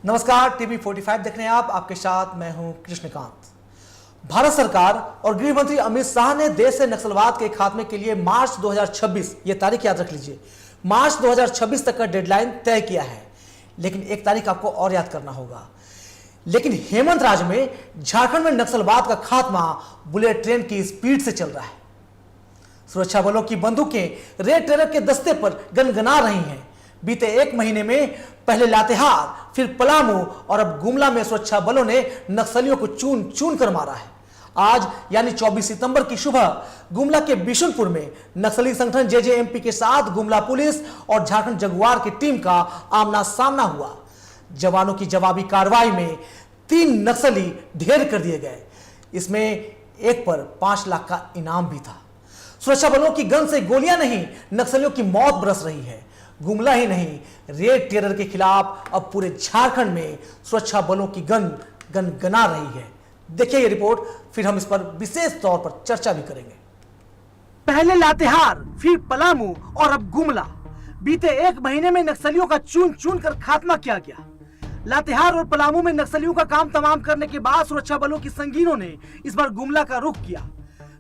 नमस्कार, टीवी 45 देख रहे हैं आप। आपके साथ मैं हूं कृष्णकांत। भारत सरकार और गृह मंत्री अमित शाह ने देश से नक्सलवाद के खात्मे के लिए मार्च 2026, ये तारीख याद रख लीजिए, मार्च 2026 तक का डेडलाइन तय किया है। लेकिन एक तारीख आपको और याद करना होगा। लेकिन हेमंत राज्य में, झारखंड में नक्सलवाद का खात्मा बुलेट ट्रेन की स्पीड से चल रहा है। सुरक्षा बलों की बंदूकें रेड टेरर के दस्ते पर गनगना रही हैं। बीते एक महीने में पहले लातेहार, फिर पलामू और अब गुमला में सुरक्षा बलों ने नक्सलियों को चून चून कर मारा है। आज यानी 24 सितंबर की सुबह गुमला के बिशुनपुर में नक्सली संगठन जेजेएमपी के साथ गुमला पुलिस और झारखंड जगुआर की टीम का आमना सामना हुआ। जवानों की जवाबी कार्रवाई में 3 नक्सली ढेर कर दिए गए। इसमें एक पर 5 लाख का इनाम भी था। सुरक्षा बलों की गन से गोलियां नहीं, नक्सलियों की मौत बरस रही है। गुमला ही नहीं, रेड टेरर के खिलाफ अब पूरे झारखंड में सुरक्षा बलों की गन गनगना रही है। देखिए ये रिपोर्ट, फिर हम इस पर विशेष तौर पर चर्चा भी करेंगे। पहले लातेहार, फिर पलामू और अब गुमला। बीते एक महीने में नक्सलियों का चुन चुन कर खात्मा किया गया। लातेहार और पलामू में नक्सलियों का काम तमाम करने के बाद सुरक्षा बलों की संगीनों ने इस बार गुमला का रुख किया।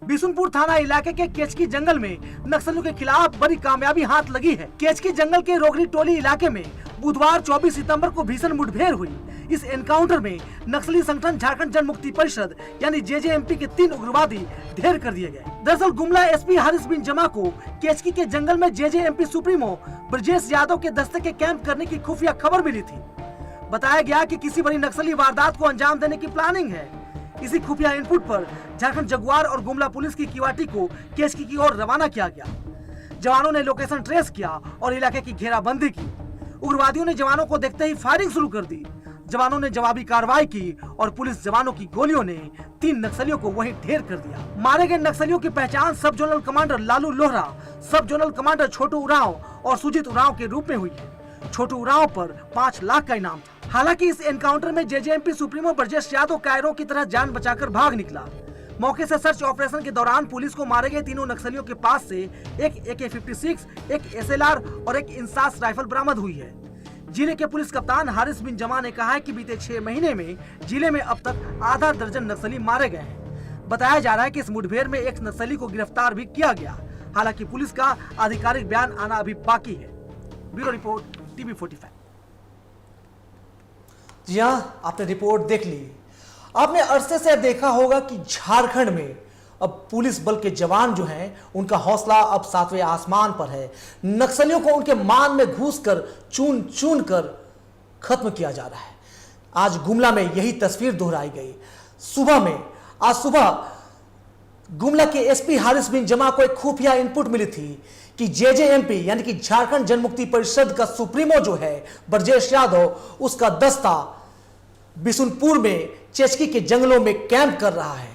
बिशुनपुर थाना इलाके के केचकी जंगल में नक्सलियों के खिलाफ बड़ी कामयाबी हाथ लगी है। केचकी जंगल के रोगरी टोली इलाके में बुधवार 24 सितंबर को भीषण मुठभेड़ हुई। इस एनकाउंटर में नक्सली संगठन झारखंड जन मुक्ति परिषद यानी जेजेएमपी के 3 उग्रवादी ढेर कर दिए गए। दरअसल गुमला एसपी हारिस बिन जमा को केचकी के जंगल में जेजेएमपी सुप्रीमो ब्रजेश यादव के दस्ते के कैंप करने की खुफिया खबर मिली थी। बताया गया कि किसी बड़ी नक्सली वारदात को अंजाम देने की प्लानिंग है। इसी खुफिया इनपुट पर झारखंड जगुआर और गुमला पुलिस की किवाटी को केचकी की ओर रवाना किया गया। जवानों ने लोकेशन ट्रेस किया और इलाके की घेराबंदी की। उग्रवादियों ने जवानों को देखते ही फायरिंग शुरू कर दी। जवानों ने जवाबी कार्रवाई की और पुलिस जवानों की गोलियों ने 3 नक्सलियों को वहीं ढेर कर दिया। मारे गए नक्सलियों की पहचान सब जोनल कमांडर लालू लोहरा, सब जोनल कमांडर छोटू उरांव और सुजीत उरांव के रूप में हुई है। छोटू उरांव पर 5 लाख का इनाम था। हालांकि इस एनकाउंटर में जेजेएमपी सुप्रीमो ब्रजेश यादव कायरों की तरह जान बचाकर भाग निकला। मौके से सर्च ऑपरेशन के दौरान पुलिस को मारे गए तीनों नक्सलियों के पास से एक AK-56, एक SLR और एक इंसास राइफल बरामद हुई है। जिले के पुलिस कप्तान हारिस बिन जमा ने कहा है कि बीते 6 महीने में जिले में अब तक आधा दर्जन नक्सली मारे गए हैं। बताया जा रहा है कि इस मुठभेड़ में एक नक्सली को गिरफ्तार भी किया गया। हालांकि पुलिस का आधिकारिक बयान आना अभी बाकी है। Bureau report, TV 45। जी हाँ, आपने रिपोर्ट देख ली। आपने अरसे से देखा होगा कि झारखंड में अब पुलिस बल के जवान जो हैं, उनका हौसला अब 7वें आसमान पर है। नक्सलियों को उनके मान में घुसकर चून चून कर खत्म किया जा रहा है। आज गुमला में यही तस्वीर दोहराई गई। आज सुबह गुमला के एसपी हारिस बिन जमा को एक खुफिया इनपुट मिली थी कि जेजेएमपी यानी कि झारखंड जन मुक्ति परिषद का सुप्रीमो जो है ब्रजेश यादव, उसका दस्ता बिशुनपुर में चेचकी के जंगलों में कैंप कर रहा है।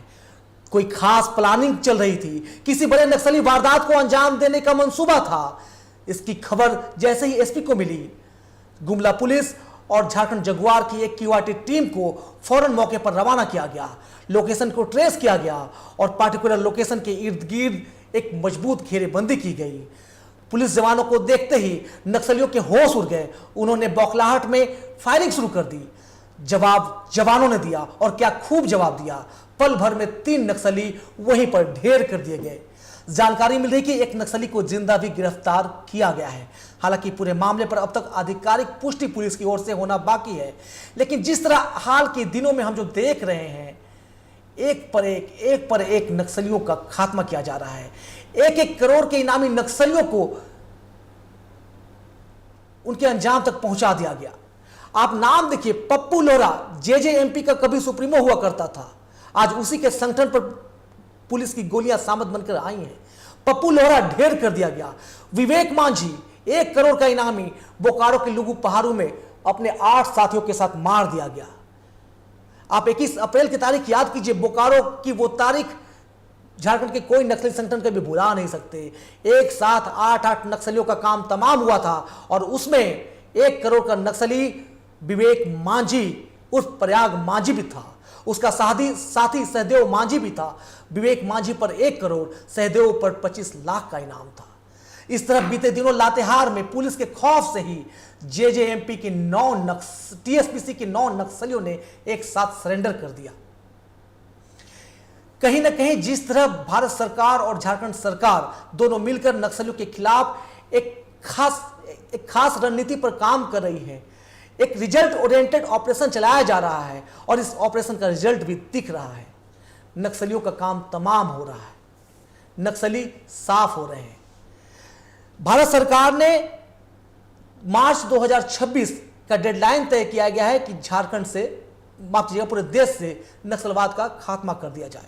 कोई खास प्लानिंग चल रही थी, किसी बड़े नक्सली वारदात को अंजाम देने का मंसूबा था। इसकी खबर जैसे ही एसपी को मिली, गुमला पुलिस और झारखंड जगुआर की एक क्यूआरटी टीम को फौरन मौके पर रवाना किया गया। लोकेशन को ट्रेस किया गया और पार्टिकुलर लोकेशन के इर्द गिर्द एक मजबूत घेरेबंदी की गई। पुलिस जवानों को देखते ही नक्सलियों के होश उड़ गए। उन्होंने बौखलाहट में फायरिंग शुरू कर दी। जवाब जवानों ने दिया और क्या खूब जवाब दिया। पल भर में 3 नक्सली वहीं पर ढेर कर दिए गए। जानकारी मिल रही कि एक नक्सली को जिंदा भी गिरफ्तार किया गया है। हालांकि पूरे मामले पर अब तक आधिकारिक पुष्टि पुलिस की ओर से होना बाकी है। लेकिन जिस तरह हाल के दिनों में हम जो देख रहे हैं, एक पर एक नक्सलियों का खात्मा किया जा रहा है। 1-1 करोड़ के इनामी नक्सलियों को उनके अंजाम तक पहुंचा दिया गया। आप नाम देखिए, पप्पू लोहरा जेजेएमपी का कभी सुप्रीमो हुआ करता था। आज उसी के संगठन पर पुलिस की गोलियां सामत बनकर आई हैं। पप्पू लोहरा ढेर कर दिया गया। विवेक मांझी 1 करोड़ का इनामी बोकारो के लुगु पहाड़ों में अपने 8 साथियों के साथ मार दिया गया। आप 21 अप्रैल की तारीख याद कीजिए। बोकारो की वो तारीख झारखंड के कोई नक्सली संगठन कभी भुला नहीं सकते। एक साथ 8 नक्सलियों का काम तमाम हुआ था और उसमें 1 करोड़ का नक्सली विवेक मांझी उर्फ प्रयाग मांझी भी था। उसका साथी सहदेव मांझी भी था। विवेक मांझी पर 1 करोड़, सहदेव पर 25 लाख का इनाम था। इस तरह बीते दिनों लातेहार में पुलिस के खौफ से ही जेजेएमपी के 9 टीएसपीसी के 9 नक्सलियों ने एक साथ सरेंडर कर दिया। कहीं ना कहीं जिस तरह भारत सरकार और झारखंड सरकार दोनों मिलकर नक्सलियों के खिलाफ एक खास रणनीति पर काम कर रही है, एक रिजल्ट ओरिएंटेड ऑपरेशन चलाया जा रहा है और इस ऑपरेशन का रिजल्ट भी दिख रहा है। नक्सलियों का काम तमाम हो रहा है, नक्सली साफ हो रहे हैं। भारत सरकार ने मार्च 2026 का डेडलाइन तय किया गया है कि झारखंड से, माफ कीजिएगा, पूरे देश से नक्सलवाद का खात्मा कर दिया जाए।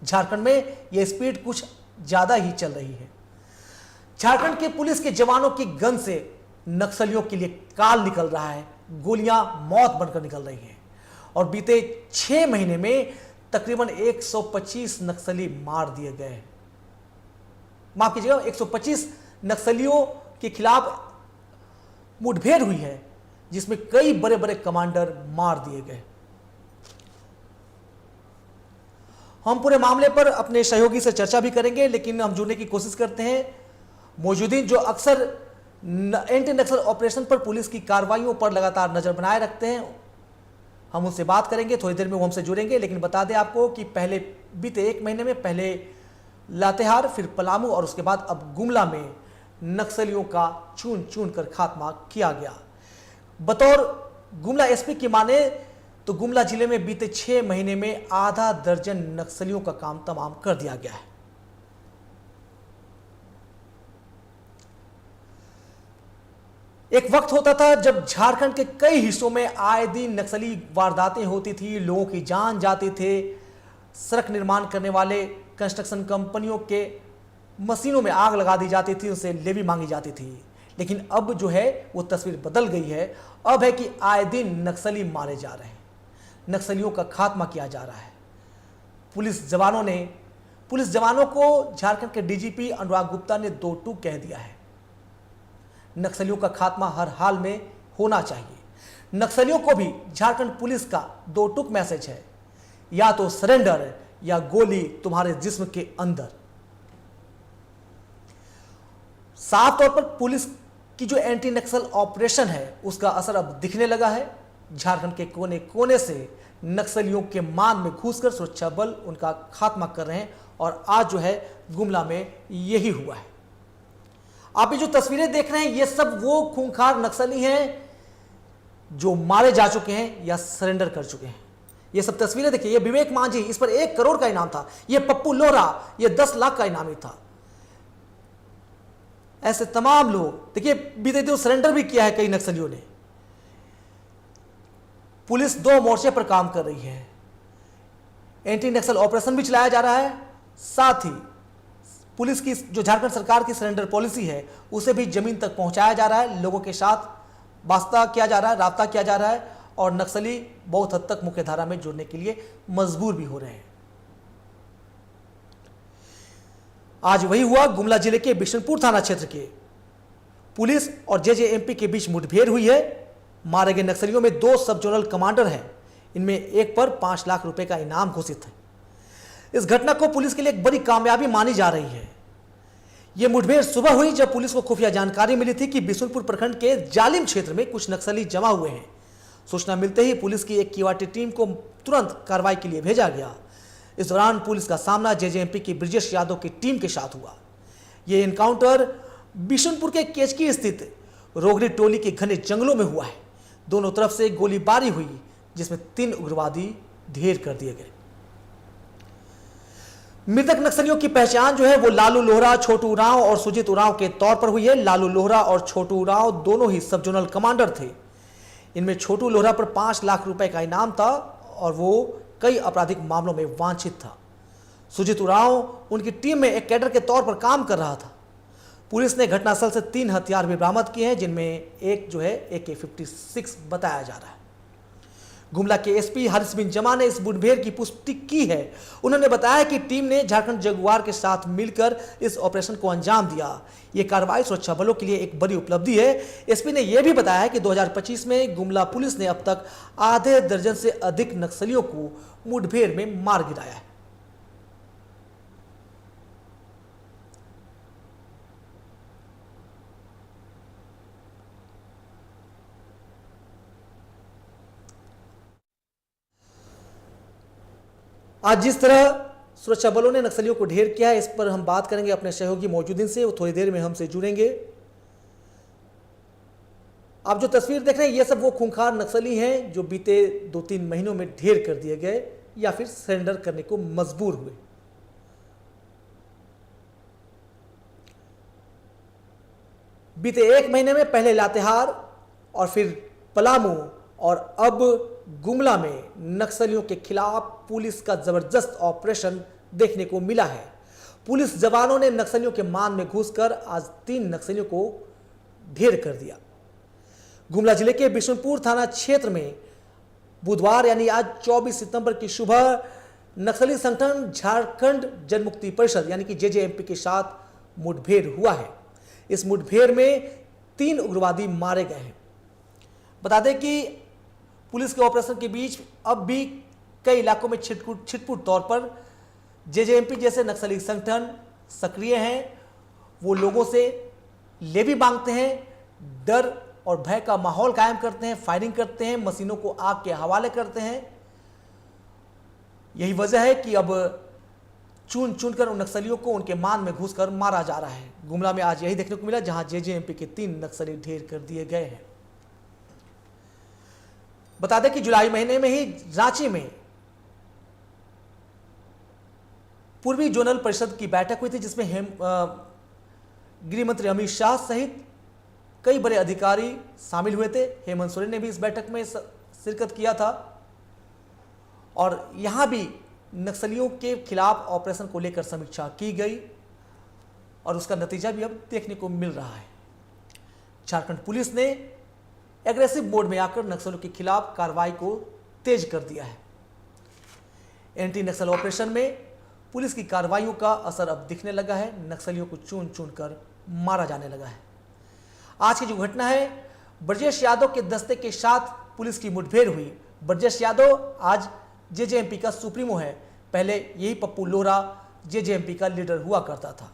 झारखंड में यह स्पीड कुछ ज्यादा ही चल रही है। झारखंड के पुलिस के जवानों की गन से नक्सलियों के लिए काल निकल रहा है, गोलियां मौत बनकर निकल रही हैं और बीते 6 महीने में तकरीबन 125 नक्सली मार दिए गए। माफ कीजिएगा, 125 नक्सलियों के खिलाफ मुठभेड़ हुई है जिसमें कई बड़े बड़े कमांडर मार दिए गए। हम पूरे मामले पर अपने सहयोगी से चर्चा भी करेंगे, लेकिन हम जुड़ने की कोशिश करते हैं मौजूदीन जो अक्सर एंटी नक्सल ऑपरेशन पर पुलिस की कार्रवाइयों पर लगातार नजर बनाए रखते हैं। हम उनसे बात करेंगे, थोड़ी देर में वो हमसे जुड़ेंगे। लेकिन बता दें आपको कि पहले बीते 1 महीने में पहले लातेहार, फिर पलामू और उसके बाद अब गुमला में नक्सलियों का चुन चुन कर खात्मा किया गया। बतौर गुमला एसपी की माने तो गुमला जिले में बीते 6 महीने में आधा दर्जन नक्सलियों का काम तमाम कर दिया गया है। एक वक्त होता था जब झारखंड के कई हिस्सों में आए दिन नक्सली वारदातें होती थी, लोगों की जान जाती थे। सड़क निर्माण करने वाले कंस्ट्रक्शन कंपनियों के मशीनों में आग लगा दी जाती थी, उनसे लेवी मांगी जाती थी। लेकिन अब जो है वो तस्वीर बदल गई है। अब है कि आए दिन नक्सली मारे जा रहे हैं, नक्सलियों का खात्मा किया जा रहा है। पुलिस जवानों को झारखंड के डीजीपी अनुराग गुप्ता ने 2 टूक कह दिया है। नक्सलियों का खात्मा हर हाल में होना चाहिए। नक्सलियों को भी झारखंड पुलिस का 2 टूक मैसेज है, या तो सरेंडर या गोली तुम्हारे जिस्म के अंदर। साफ तौर पर पुलिस की जो एंटी नक्सल ऑपरेशन है उसका असर अब दिखने लगा है। झारखंड के कोने कोने से नक्सलियों के मान में घुसकर सुरक्षा बल उनका खात्मा कर रहे हैं और आज जो है गुमला में यही हुआ है। आप ये जो तस्वीरें देख रहे हैं ये सब वो खूंखार नक्सली हैं जो मारे जा चुके हैं या सरेंडर कर चुके हैं। ये सब तस्वीरें देखिए, ये विवेक मांझी, इस पर 1 करोड़ का इनाम था। ये पप्पू लोहरा, ये 10 लाख का इनामी था। ऐसे तमाम लोग देखिए, बीते दिन सरेंडर भी किया है कई नक्सलियों ने। पुलिस 2 मोर्चे पर काम कर रही है। एंटी नक्सल ऑपरेशन भी चलाया जा रहा है, साथ ही पुलिस की जो झारखंड सरकार की सरेंडर पॉलिसी है उसे भी जमीन तक पहुंचाया जा रहा है। लोगों के साथ वास्ता किया जा रहा है, राब्ता किया जा रहा है और नक्सली बहुत हद तक मुख्यधारा में जुड़ने के लिए मजबूर भी हो रहे हैं। आज वही हुआ, गुमला जिले के बिशनपुर थाना क्षेत्र के पुलिस और जेजेएमपी के बीच मुठभेड़ हुई है। मारे गए नक्सलियों में 2 सब जोनल कमांडर हैं। इनमें एक पर 5 लाख रुपए का इनाम घोषित है। इस घटना को पुलिस के लिए एक बड़ी कामयाबी मानी जा रही है। यह मुठभेड़ सुबह हुई जब पुलिस को खुफिया जानकारी मिली थी कि बिशुनपुर प्रखंड के जालिम क्षेत्र में कुछ नक्सली जमा हुए हैं। सूचना मिलते ही पुलिस की एक क्यूआरटी टीम को तुरंत कार्रवाई के लिए भेजा गया। इस दौरान पुलिस का सामना जेजेएमपी की ब्रिजेश यादव की टीम के साथ हुआ। यह एनकाउंटर बिशुनपुर के केचकी स्थित रोगरी टोली के घने जंगलों में हुआ है। दोनों तरफ से गोलीबारी हुई जिसमें 3 उग्रवादी ढेर कर दिए गए। मृतक नक्सलियों की पहचान जो है वो लालू लोहरा, छोटू उरांव और सुजीत उरांव के तौर पर हुई है। लालू लोहरा और छोटू उरांव दोनों ही सब जोनल कमांडर थे। इनमें छोटू लोहरा पर 5 लाख रुपए का इनाम था और वो कई आपराधिक मामलों में वांछित था। सुजीत उरांव उनकी टीम में एक कैडर के तौर पर काम कर रहा था। पुलिस ने घटनास्थल से 3 हथियार भी बरामद किए हैं, जिनमें एक जो है AK-56 बताया जा रहा है। गुमला के एसपी हारिस बिन जमा ने इस मुठभेड़ की पुष्टि की है। उन्होंने बताया कि टीम ने झारखंड जगुआर के साथ मिलकर इस ऑपरेशन को अंजाम दिया। यह कार्रवाई सुरक्षा बलों के लिए एक बड़ी उपलब्धि है। एसपी ने यह भी बताया कि 2025 में गुमला पुलिस ने अब तक आधे दर्जन से अधिक नक्सलियों को मुठभेड़ में मार गिराया है। आज जिस तरह सुरक्षा बलों ने नक्सलियों को ढेर किया है, इस पर हम बात करेंगे अपने सहयोगी मौजूदीन से। वो थोड़ी देर में हमसे जुड़ेंगे। आप जो तस्वीर देख रहे हैं, ये सब वो खूंखार नक्सली हैं जो बीते 2-3 महीनों में ढेर कर दिए गए या फिर सरेंडर करने को मजबूर हुए। बीते 1 महीने में पहले लातेहार और फिर पलामू और अब गुमला में नक्सलियों के खिलाफ पुलिस का जबरदस्त ऑपरेशन देखने को मिला है। पुलिस जवानों ने नक्सलियों के मान में घुसकर आज 3 नक्सलियों को ढेर कर दिया। गुमला जिले के बिशुनपुर थाना क्षेत्र में बुधवार यानी आज 24 सितंबर की सुबह नक्सली संगठन झारखंड जनमुक्ति परिषद यानी कि जेजेएमपी के साथ मुठभेड़ हुआ है। इस मुठभेड़ में 3 उग्रवादी मारे गए हैं। बता दें कि पुलिस के ऑपरेशन के बीच अब भी कई इलाकों में छिटपुट तौर पर जेजेएमपी जैसे नक्सली संगठन सक्रिय हैं। वो लोगों से लेवी मांगते हैं, डर और भय का माहौल कायम करते हैं, फायरिंग करते हैं, मशीनों को आग के हवाले करते हैं। यही वजह है कि अब चुन चुनकर उन नक्सलियों को उनके मान में घुसकर मारा जा रहा है। गुमला में आज यही देखने को मिला, जहां जेजेएमपी के 3 नक्सली ढेर कर दिए गए हैं। बता दें कि जुलाई महीने में ही रांची में पूर्वी जोनल परिषद की बैठक हुई थी, जिसमें गृह मंत्री अमित शाह सहित कई बड़े अधिकारी शामिल हुए थे। हेमंत सोरेन ने भी इस बैठक में शिरकत किया था और यहां भी नक्सलियों के खिलाफ ऑपरेशन को लेकर समीक्षा की गई और उसका नतीजा भी अब देखने को मिल रहा है। झारखंड पुलिस ने एग्रेसिव मोड में आकर नक्सलियों के खिलाफ कार्रवाई को तेज कर दिया है। एंटी नक्सल ऑपरेशन में पुलिस की कार्रवाइयों का असर अब दिखने लगा है। नक्सलियों को चुन चुन कर मारा जाने लगा है। आज की जो घटना है, ब्रजेश यादव के दस्ते के साथ पुलिस की मुठभेड़ हुई। ब्रजेश यादव आज जेजेएमपी का सुप्रीमो है। पहले यही पप्पू लोहरा जेजेएमपी का लीडर हुआ करता था।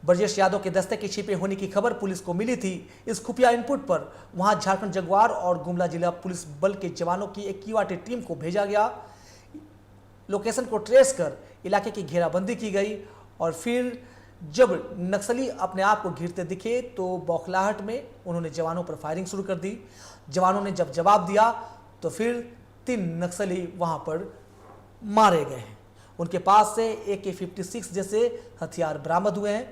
ब्रजेश यादव के दस्ते के छिपे होने की खबर पुलिस को मिली थी। इस खुफिया इनपुट पर वहां झारखंड जगुआर और गुमला जिला पुलिस बल के जवानों की एक क्यूआरटी टीम को भेजा गया। लोकेशन को ट्रेस कर इलाके की घेराबंदी की गई और फिर जब नक्सली अपने आप को घिरते दिखे तो बौखलाहट में उन्होंने जवानों पर फायरिंग शुरू कर दी। जवानों ने जब जवाब दिया तो फिर 3 नक्सली वहां पर मारे गए हैं। उनके पास से AK-56 जैसे हथियार बरामद हुए हैं।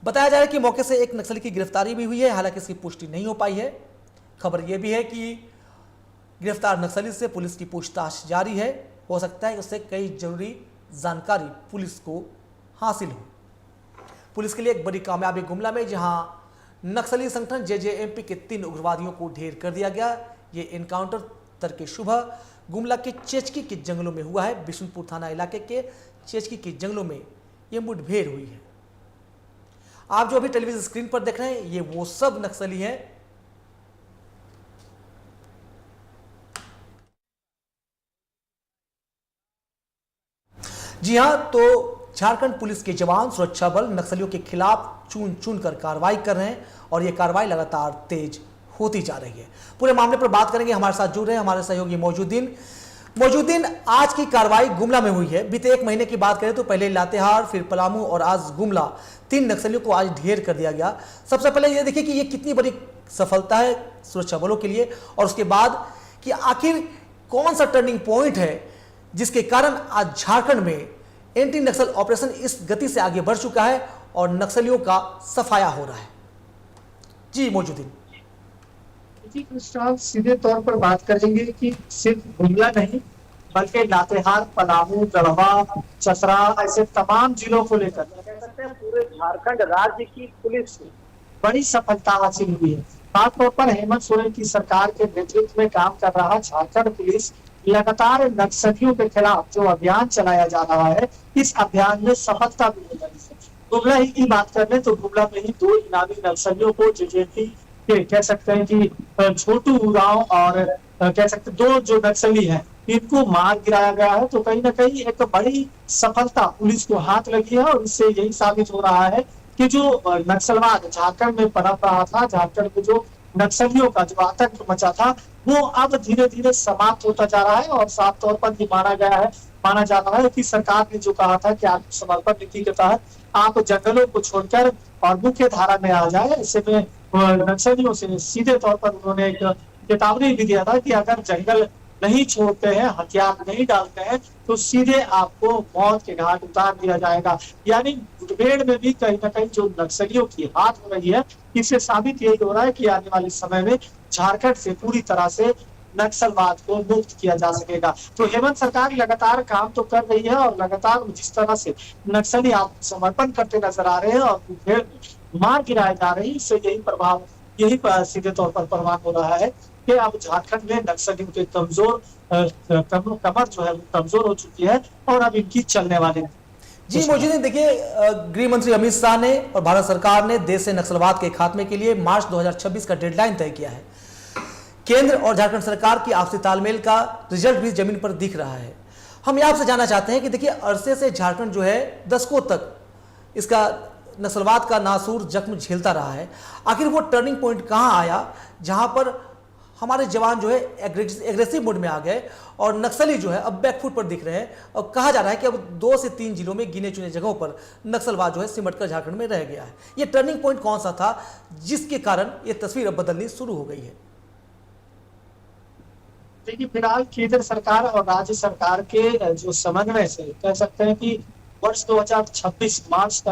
बताया जा रहा है कि मौके से एक नक्सली की गिरफ्तारी भी हुई है, हालांकि इसकी पुष्टि नहीं हो पाई है। खबर यह भी है कि गिरफ्तार नक्सली से पुलिस की पूछताछ जारी है। हो सकता है उससे कई जरूरी जानकारी पुलिस को हासिल हो। पुलिस के लिए एक बड़ी कामयाबी गुमला में, जहां नक्सली संगठन जेजेएमपी के 3 उग्रवादियों को ढेर कर दिया गया। ये एनकाउंटर तड़के सुबह गुमला के चेचकी के जंगलों में हुआ है। बिशुनपुर थाना इलाके के चेचकी के जंगलों में यह मुठभेड़ हुई है। आप जो अभी टेलीविजन स्क्रीन पर देख रहे हैं, ये वो सब नक्सली हैं जी हां। तो झारखंड पुलिस के जवान, सुरक्षा बल नक्सलियों के खिलाफ चुन चुन कर कार्रवाई कर रहे हैं और यह कार्रवाई लगातार तेज होती जा रही है। पूरे मामले पर बात करेंगे। हमारे साथ जुड़ रहे हैं हमारे सहयोगी मौजूदीन। आज की कार्रवाई गुमला में हुई है। बीते 1 महीने की बात करें तो पहले लातेहार, फिर पलामू और आज गुमला, 3 नक्सलियों को आज ढेर कर दिया गया। सबसे पहले यह देखिए कि यह कितनी बड़ी सफलता है सुरक्षा बलों के लिए, और उसके बाद कि आखिर कौन सा टर्निंग पॉइंट है जिसके कारण आज झारखंड में एंटी नक्सल ऑपरेशन इस गति से आगे बढ़ चुका है और नक्सलियों का सफाया हो रहा है। जी मौजूदीन। सीधे तौर पर बात करेंगे कि सिर्फ गुमला नहीं बल्कि लातेहार, पलामू, गढ़वा, चतरा ऐसे तमाम जिलों को लेकर कह सकते हैं पूरे झारखंड राज्य की पुलिस को बड़ी सफलता हासिल हुई है। खासतौर पर हेमंत सोरेन की सरकार के नेतृत्व में काम कर रहा झारखंड पुलिस लगातार नक्सलियों के खिलाफ जो अभियान चलाया जा रहा है, इस अभियान में सफलता भी मिल रही है। गुमला ही की बात कर ले तो गुमला में ही 2 इनामी नक्सलियों को जेजेपी के कह सकते हैं कि छोटू उरांव और कह सकते 2 जो नक्सली हैं इनको मार गिराया गया है। तो कहीं ना कहीं एक बड़ी सफलता पुलिस को हाथ लगी है और इससे यही साबित हो रहा है कि जो नक्सलवाद झारखंड में पनप रहा था, झारखंड में जो नक्सलियों का जो आतंक मचा था वो अब धीरे धीरे समाप्त होता जा रहा है। और साफ तौर पर ये माना जा रहा है कि सरकार ने जो कहा था कि आत्मसमर्पण नीति के तहत आप जंगलों को छोड़कर और मुख्य धारा में आ जाए। ऐसे में नक्सलियों से सीधे तौर पर उन्होंने एक चेतावनी भी दिया था कि अगर जंगल नहीं छोड़ते हैं, हथियार नहीं डालते हैं, तो सीधे आपको मौत के घाट उतार दिया जाएगा। यानी मुठभेड़ में भी कहीं ना कहीं जो नक्सलियों की हाथ हो रही है, इससे साबित यही हो रहा है कि आने वाले समय में झारखंड से पूरी तरह से नक्सलवाद को मुक्त किया जा सकेगा। तो हेमंत सरकार लगातार काम तो कर रही है और लगातार जिस तरह से नक्सली आत्मसमर्पण करते नजर आ रहे हैं और मुठभेड़ में मार गिराए जा रहे हैं, इससे यही सीधे तौर पर प्रमाण हो रहा है कि अब झारखंड में नक्सलियों के कमर जो है वो कमजोर हो चुकी है और अब इनकी चलने वाली। जी मोजीदीन, देखिए गृह मंत्री अमित शाह ने और भारत सरकार ने देश से नक्सलवाद के खात्मे के लिए मार्च 2026 का डेडलाइन तय किया है। केंद्र और झारखंड सरकार की आपसी तालमेल का रिजल्ट भी जमीन पर दिख रहा है। हम ये आपसे जानना चाहते हैं कि देखिए अरसे से झारखंड जो है दशकों तक इसका नक्सलवाद का नासूर जख्म झेलता रहा है। आखिर वो टर्निंग पॉइंट कहां आया जहां पर हमारे जवान जो है एग्रेसिव मोड में आ गए और नक्सली जो है अब बैकफुट पर दिख रहे हैं और कहा जा रहा है कि अब 2 से 3 जिलों में गिने चुने जगहों पर नक्सलवाद जो है सिमटकर झारखंड में रह गया है। ये टर्निंग पॉइंट कौन सा था जिसके कारण ये तस्वीर अब बदलनी शुरू हो गई है? देखिए, फिलहाल केंद्र सरकार और राज्य सरकार के जो समन्वय से कह सकते हैं कि वर्ष 2026 मार्च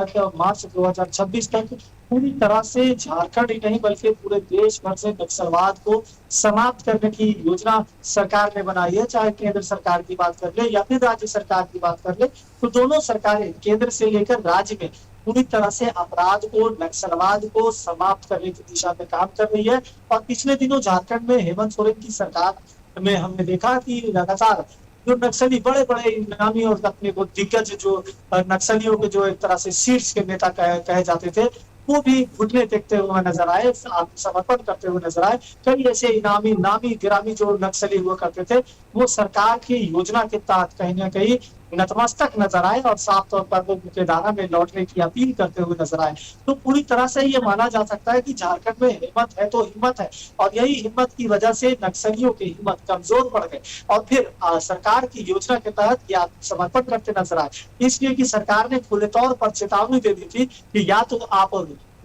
2026 तक पूरी तरह से झारखंड ही नहीं बल्कि पूरे देश भर से नक्सलवाद को समाप्त करने की योजना सरकार ने बनाई है। चाहे केंद्र सरकार की बात कर ले या फिर राज्य सरकार की बात कर ले, तो दोनों सरकारें केंद्र से लेकर राज्य में पूरी तरह से अपराध को, नक्सलवाद को समाप्त करने की दिशा में काम कर रही है। और पिछले दिनों झारखंड में हेमंत सोरेन की सरकार में हमने देखा कि लगातार जो नक्सली बड़े नामी और अपने को दिग्गज जो नक्सलियों के जो एक तरह से शीर्ष के नेता कहे जाते थे, वो भी घुटने टेकते हुए नजर आए, आत्मसमर्पण करते हुए नजर आए। कई ऐसे नामी गिरामी जो नक्सली हुआ करते थे, वो सरकार की योजना के तहत कहीं ना कहीं नतमस्तक नजर आए और साफ तौर पर वो मुख्यधारा में लौटने की अपील करते हुए नजर आए। तो पूरी तरह से ये माना जा सकता है कि झारखंड में हिम्मत है तो हिम्मत है, और यही हिम्मत की वजह से नक्सलियों की हिम्मत कमजोर पड़ गए और फिर सरकार की योजना के तहत ये आत्मसमर्पण करते नजर आए। इसलिए कि सरकार ने खुले तौर पर चेतावनी दे दी थी कि या तो आप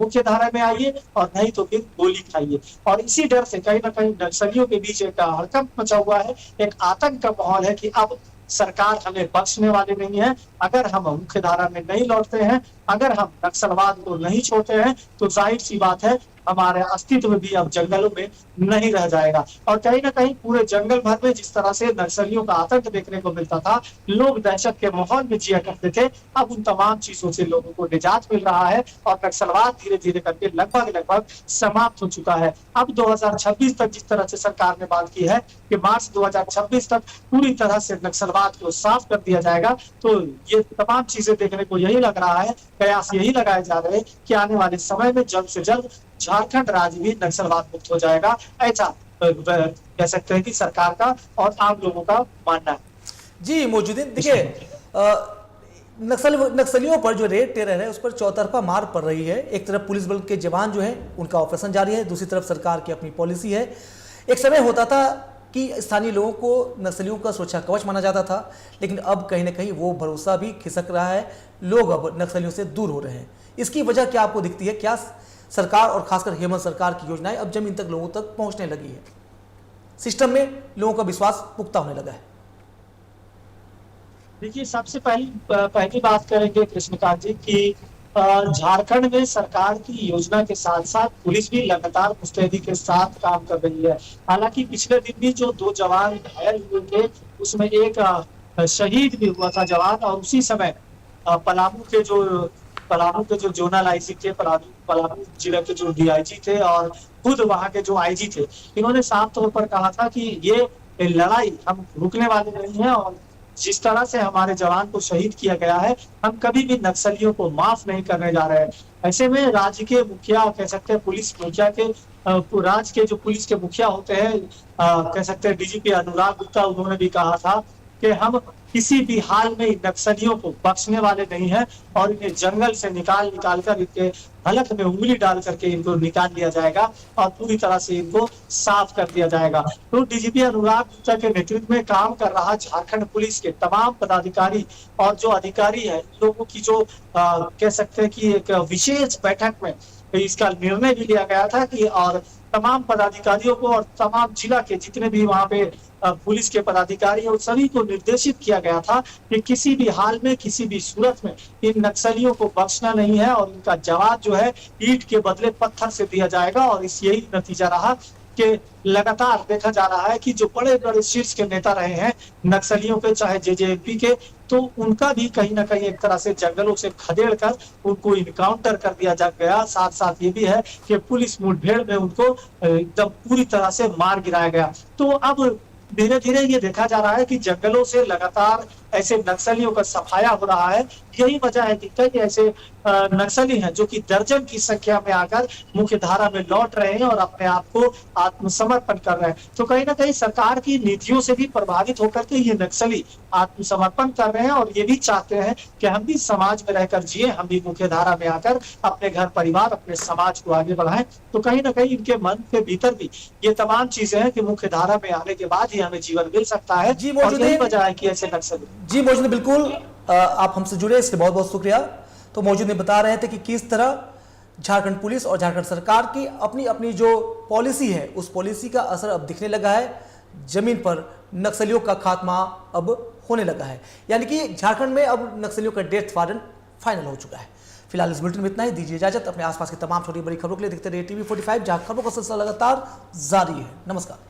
मुख्य धारा में आइए और नहीं तो फिर गोली खाइए। और इसी डर से कहीं ना कहीं नक्सलियों के बीच एक हड़कंप मचा हुआ है, एक आतंक का माहौल है कि अब सरकार हमें बख्शने वाली नहीं है। अगर हम मुख्य धारा में नहीं लौटते हैं, अगर हम नक्सलवाद को नहीं छोड़ते हैं, तो जाहिर सी बात है हमारे अस्तित्व भी अब जंगलों में नहीं रह जाएगा। और कहीं ना कहीं पूरे जंगल भर में जिस तरह से नक्सलियों का आतंक देखने को मिलता था, लोग दहशत के माहौल में जिया करते थे, अब उन तमाम चीजों से लोगों को निजात मिल रहा है और नक्सलवाद धीरे धीरे करके लगभग समाप्त हो चुका है। अब 2026 तक जिस तरह से सरकार ने बात की है कि मार्च 2026 तक पूरी तरह से नक्सलवाद को साफ कर दिया जाएगा, तो ये तमाम चीजें देखने को यही लग रहा है, प्रयास यही लगाए जा रहे हैं कि आने वाले समय में जल्द से जल्द झारखंड राज्य भी नक्सलवाद मुक्त हो जाएगा। ऐसा कह सकते हैं कि सरकार का और आम लोगों का मानना है। जी मौजूदीन, देखिए नक्सलियों पर जो रेड टेरर है उस पर चौतरफा मार पड़ रही है। एक तरफ पुलिस बल के जवान जो है उनका ऑपरेशन जारी है, दूसरी तरफ सरकार की अपनी पॉलिसी है। एक समय होता था कि स्थानीय लोगों को नक्सलियों का सुरक्षा कवच माना जाता था, लेकिन अब कहीं ना कहीं वो भरोसा भी खिसक रहा है, लोग अब नक्सलियों से दूर हो रहे हैं। इसकी वजह क्या आपको दिखती है? क्या सरकार और खासकर हेमंत सरकार की योजनाएं अब जमीन तक लोगों तक पहुंचने लगी है, सिस्टम में लोगों का विश्वास पुख्ता होने लगा है? देखिए, सबसे पहली बात करेंगे कृष्णकांत जी की झारखंड में सरकार की योजना के साथ साथ पुलिस भी लगातार मुस्तैदी के साथ काम कर रही है। हालांकि पिछले दिन भी जो 2 जवान घायल हुए थे, उसमें एक शहीद भी हुआ था जवान, और उसी समय पलामू के जो जोनल आईजी थे, पलामू जिले के जो डीआईजी थे और खुद वहां के जो आईजी थे, इन्होंने साफ तौर पर कहा था कि ये लड़ाई हम रुकने वाले नहीं है और जिस तरह से हमारे जवान को शहीद किया गया है, हम कभी भी नक्सलियों को माफ नहीं करने जा रहे हैं। ऐसे में राज्य के मुखिया, कह सकते हैं पुलिस मुखिया के, राज्य के जो पुलिस के मुखिया होते हैं, कह सकते हैं डीजीपी अनुराग गुप्ता, उन्होंने भी कहा था कि हम किसी भी हाल में इन नक्सलियों को बख्शने वाले नहीं हैं और इन्हें जंगल से निकाल कर इनके हलक में उंगली डाल करके इनको निकाल लिया जाएगा और पूरी तरह से इनको साफ कर दिया जाएगा। तो डीजीपी अनुराग गुप्ता के नेतृत्व में काम कर रहा झारखंड पुलिस के तमाम पदाधिकारी और जो अधिकारी है, लोगों की जो कह सकते हैं कि एक विशेष बैठक में इसका निर्णय भी लिया गया था कि और तमाम पदाधिकारियों को और तमाम जिला के जितने भी वहां पे पुलिस के पदाधिकारी और सभी को निर्देशित किया गया था कि किसी भी हाल में किसी भी सूरत में इन नक्सलियों को बख्शना नहीं है और इनका जवाब जो है ईंट के बदले पत्थर से दिया जाएगा। और इस यही नतीजा रहा कि लगातार देखा जा रहा है कि जो बड़े बड़े शीर्ष के नेता रहे हैं नक्सलियों के, चाहे जेजेपी के, तो उनका भी कहीं ना कहीं एक तरह से जंगलों से खदेड़ कर उनको इनकाउंटर कर दिया जा गया। साथ साथ ये भी है कि पुलिस मुठभेड़ में उनको एकदम पूरी तरह से मार गिराया गया। तो अब धीरे धीरे ये देखा जा रहा है कि जंगलों से लगातार ऐसे नक्सलियों का सफाया हो रहा है। यही वजह है कि कई ऐसे नक्सली हैं जो कि दर्जन की संख्या में आकर मुख्य धारा में लौट रहे हैं और अपने आप को आत्मसमर्पण कर रहे हैं। तो कहीं ना कहीं सरकार की नीतियों से भी प्रभावित होकर के ये नक्सली आत्मसमर्पण कर रहे हैं और ये भी चाहते हैं कि हम भी समाज में रहकर जिए, हम भी मुख्य धारा में आकर अपने घर परिवार, अपने समाज को आगे बढ़ाएं। तो कहीं ना कहीं इनके मन के भीतर भी ये तमाम चीजें हैं कि मुख्य धारा में आने के बाद ही हमें जीवन मिल सकता है। जी, और यही वजह है कि ऐसे नक्सली जी मौजूद है, बिल्कुल आप हमसे जुड़े, इसके बहुत बहुत शुक्रिया। तो मौजूद ने बता रहे थे कि किस तरह झारखंड पुलिस और झारखंड सरकार की अपनी अपनी जो पॉलिसी है उस पॉलिसी का असर अब दिखने लगा है। जमीन पर नक्सलियों का खात्मा अब होने लगा है, यानी कि झारखंड में अब नक्सलियों का डेथ वारंट फाइनल हो चुका है। फिलहाल इस बुलेटिन में इतना ही, दीजिए इजाजत। अपने आसपास की तमाम छोटी बड़ी खबरों के लिए देखते रहिए टीवी 45, जहां खबरों का सिलसिला लगातार जारी है। नमस्कार।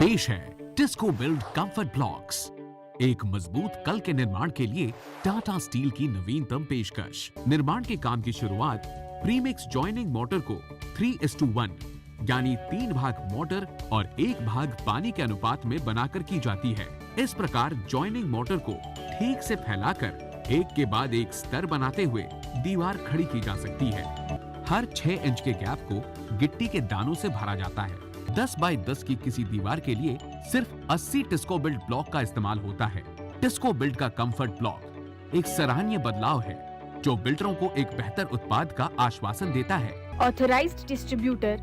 पेश है टिस्को बिल्ड कंफर्ट ब्लॉक्स, एक मजबूत कल के निर्माण के लिए टाटा स्टील की नवीनतम पेशकश। निर्माण के काम की शुरुआत प्रीमिक्स जॉइनिंग मोटर को 3:1 यानी 3 भाग मोटर और 1 भाग पानी के अनुपात में बनाकर की जाती है। इस प्रकार जॉइनिंग मोटर को ठीक से फैलाकर एक के बाद एक स्तर बनाते हुए दीवार खड़ी की जा सकती है। हर 6 इंच के गैप को गिट्टी के दानों से भरा जाता है। 10 बाय 10 की किसी दीवार के लिए सिर्फ 80 टिस्को बिल्ड ब्लॉक का इस्तेमाल होता है। टिस्को बिल्ड का कंफर्ट ब्लॉक एक सराहनीय बदलाव है जो बिल्डरों को एक बेहतर उत्पाद का आश्वासन देता है। Authorised distributor